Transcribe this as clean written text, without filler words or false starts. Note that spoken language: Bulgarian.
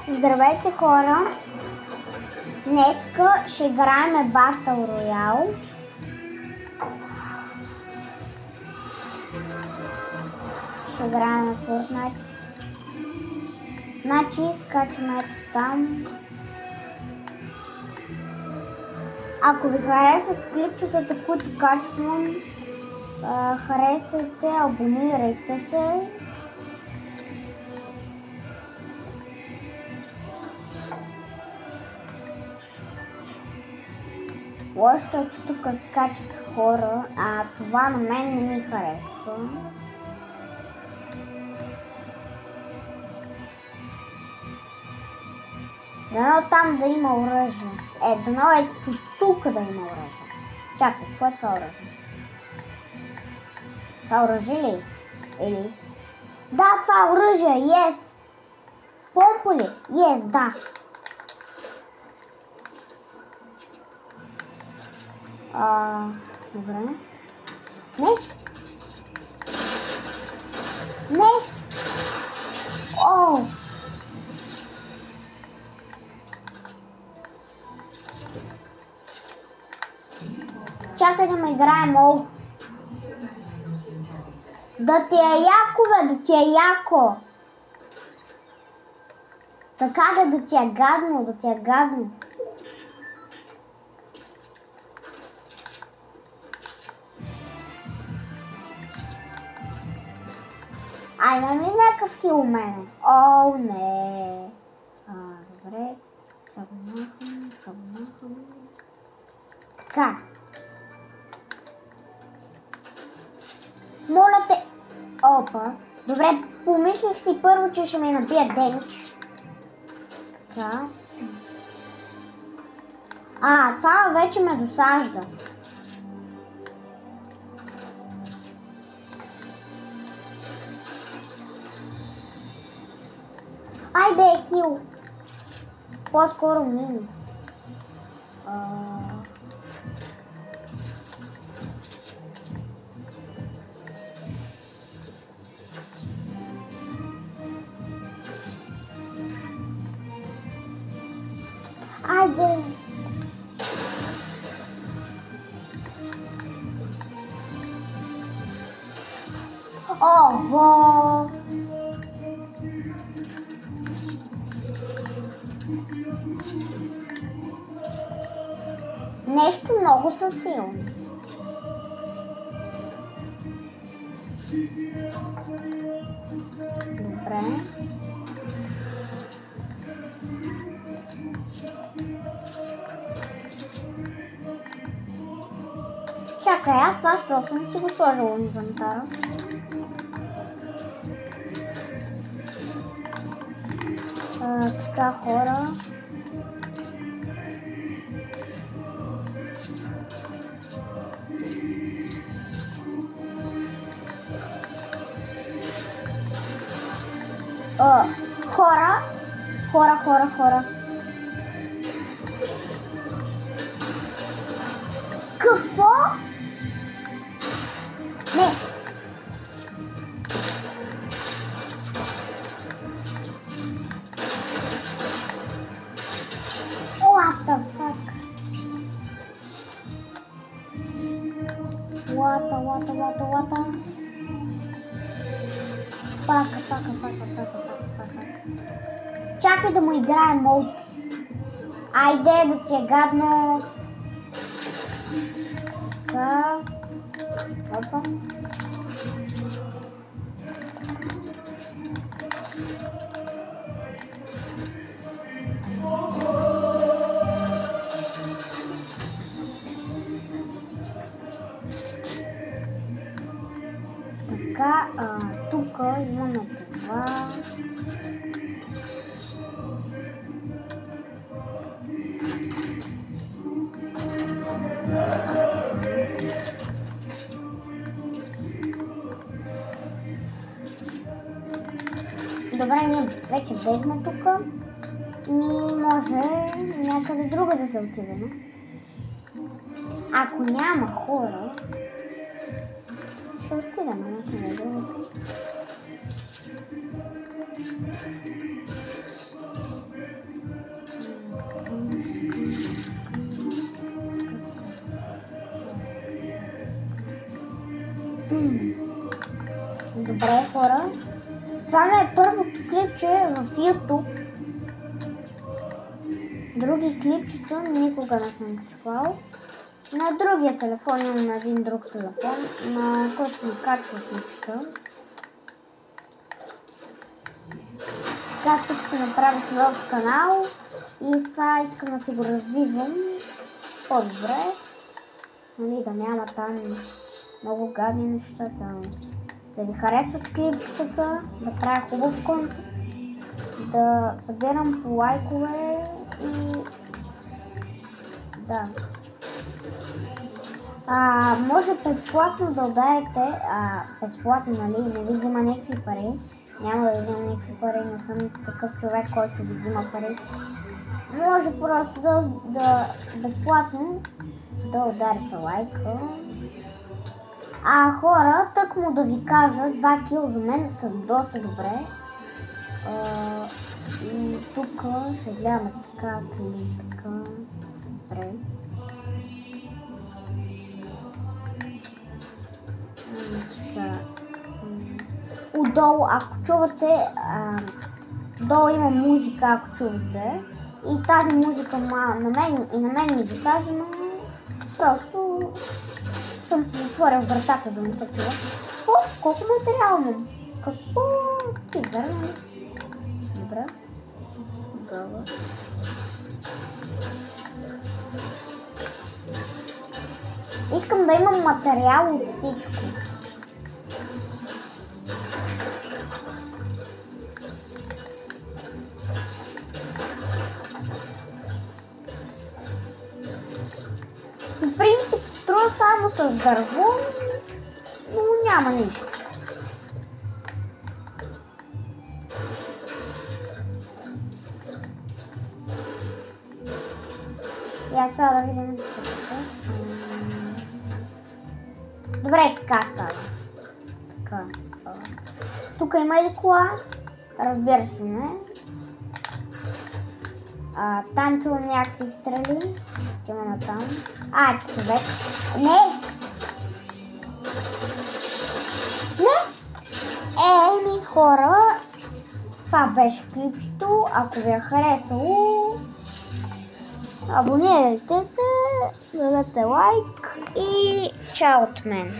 Здравейте, хора! Днеска ще играем Battle Royale. Ще играем Fortnite. Значи скачаме ето там. Ако ви харесват клипчетата, които качвам, харесайте, абонирайте се. Лошото е, че тук скачат хора, а това на мен не ми харесва. Дано там да има оръжие. Дано ето тук да има оръжие. Чакай, какво е това оръжие? Това оръжие ли? Или? Да, това е оръжие, yes! Помпа ли? Yes, да. Добре. Не! Не! О! Чакай да ме играем олд. Да ти е яко, бе, да ти е яко. Така да ти е гадно, да ти е гадно. Ай, имам ли някакъв хил у мене? О, не. Добре. Сега го махам. Така. Моля те. Опа. Добре, помислих си първо, че ще ми набия демидж. Така. Това вече ме досажда. Айде е хил. По-скоро мини. Айде. Ого. Нещо много са силни. Добре. Чакай, аз това що съм си го сложила в инвентара. Така, хора. Хора. Какво? Не. What the fuck? What? Fuck. Чакай да му играем мод. Айде да ти е гадно. Така. Опа. Така, тук имаме това. Добре, ние вече бегме тук. Може някъде другаде да отидем. Ако няма хора, ще отидем някъде другаде. Добре, хора. Това не е първото клипче в YouTube. Други клипчета никога не съм качвал. На другия телефон имам на един друг телефон, на който ми качва клипчета. Така, тук се направих нов канал и сега искам да си го развивам по-добре. Нали, да няма там много гадни неща, да ви харесват клипчетата, да правя хубав контент, да събирам по лайкове и да. Може безплатно да ударите, безплатно, нали, не ви взима някакви пари. Няма да ви взима някакви пари, не съм такъв човек, който ви взима пари. Може просто да безплатно да ударите лайка. Хора, тъкмо да ви кажа, 2 кил за мен са доста добре. И тук ще гледаме така, така, добре. Отдолу, ако чувате, долу има музика, ако чувате. И тази музика на мен ми досажда, но просто съм си затворил вратата да не се чува. Какво? Колко материал имам? Какво? Ти верно ли? Добре. Готово. Искам да имам материал от всичко. По принцип строя само с дърво, но няма нищо. И аз сега да видим чуката. Добре, така става. Така. Тук има ли кола? Разбира се, не. Там чувам някакви стрели. Отиваме на там. Човек. Не! Еми, хора, това беше клипчето. Ако ви е харесало, абонирайте се, дадете лайк и чао от мен.